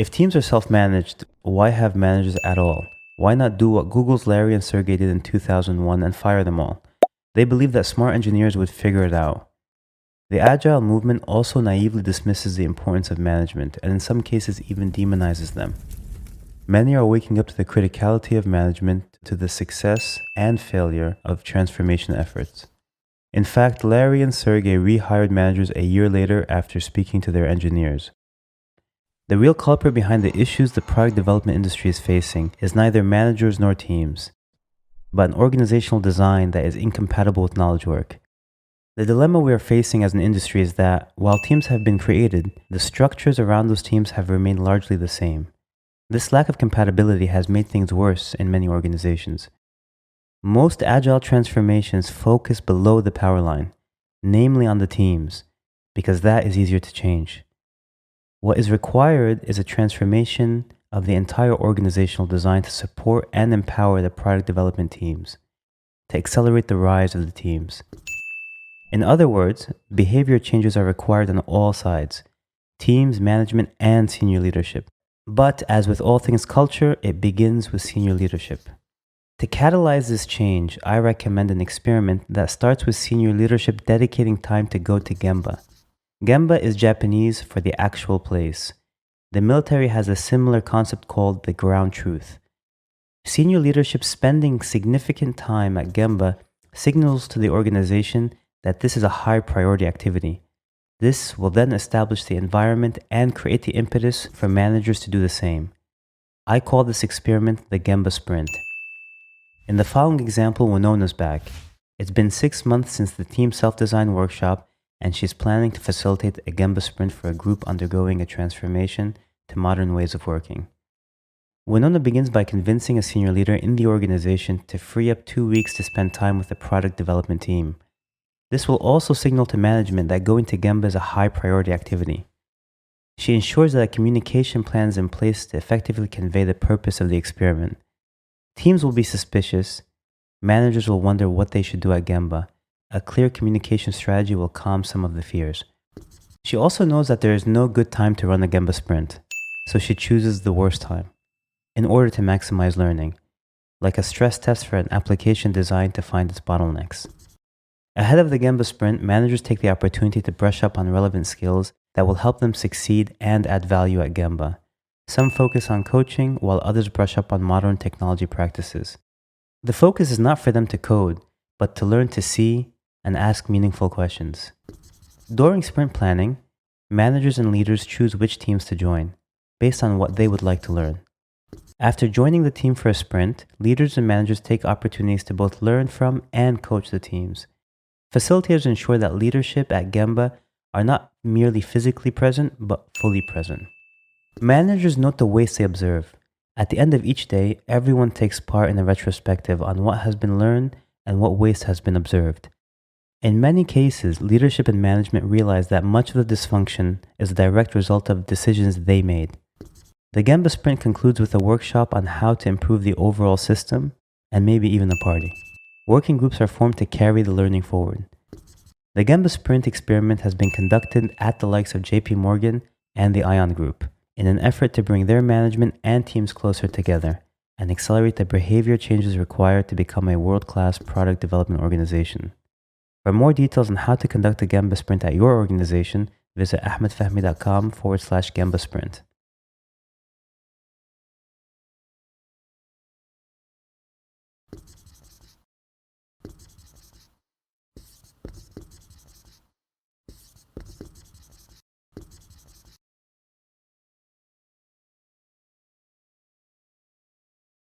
If teams are self-managed, why have managers at all? Why not do what Google's Larry and Sergey did in 2001 and fire them all? They believed that smart engineers would figure it out. The Agile movement also naively dismisses the importance of management and in some cases even demonizes them. Many are waking up to the criticality of management, to the success and failure of transformation efforts. In fact, Larry and Sergey rehired managers a year later after speaking to their engineers. The real culprit behind the issues the product development industry is facing is neither managers nor teams, but an organizational design that is incompatible with knowledge work. The dilemma we are facing as an industry is that, while teams have been created, the structures around those teams have remained largely the same. This lack of compatibility has made things worse in many organizations. Most agile transformations focus below the power line, namely on the teams, because that is easier to change. What is required is a transformation of the entire organizational design to support and empower the product development teams, to accelerate the rise of the teams. In other words, behavior changes are required on all sides, teams, management, and senior leadership. But as with all things culture, it begins with senior leadership. To catalyze this change, I recommend an experiment that starts with senior leadership dedicating time to go to Gemba. Gemba is Japanese for the actual place. The military has a similar concept called the ground truth. Senior leadership spending significant time at Gemba signals to the organization that this is a high priority activity. This will then establish the environment and create the impetus for managers to do the same. I call this experiment the Gemba Sprint. In the following example, Winona's back. It's been 6 months since the team self-design workshop, and she's planning to facilitate a Gemba Sprint for a group undergoing a transformation to modern ways of working. Winona begins by convincing a senior leader in the organization to free up 2 weeks to spend time with the product development team. This will also signal to management that going to Gemba is a high priority activity. She ensures that a communication plan is in place to effectively convey the purpose of the experiment. Teams will be suspicious. Managers will wonder what they should do at Gemba. A clear communication strategy will calm some of the fears. She also knows that there is no good time to run a Gemba sprint, so she chooses the worst time in order to maximize learning, like a stress test for an application designed to find its bottlenecks. Ahead of the Gemba sprint, managers take the opportunity to brush up on relevant skills that will help them succeed and add value at Gemba. Some focus on coaching, while others brush up on modern technology practices. The focus is not for them to code, but to learn to see and ask meaningful questions. During sprint planning, managers and leaders choose which teams to join, based on what they would like to learn. After joining the team for a sprint, leaders and managers take opportunities to both learn from and coach the teams. Facilitators ensure that leadership at Gemba are not merely physically present, but fully present. Managers note the waste they observe. At the end of each day, everyone takes part in a retrospective on what has been learned and what waste has been observed. In many cases, leadership and management realize that much of the dysfunction is a direct result of decisions they made. The Gemba Sprint concludes with a workshop on how to improve the overall system and maybe even a party. Working groups are formed to carry the learning forward. The Gemba Sprint experiment has been conducted at the likes of JP Morgan and the ION Group in an effort to bring their management and teams closer together and accelerate the behavior changes required to become a world-class product development organization. For more details on how to conduct a Gemba Sprint at your organization, visit ahmedfahmy.com/Gemba Sprint.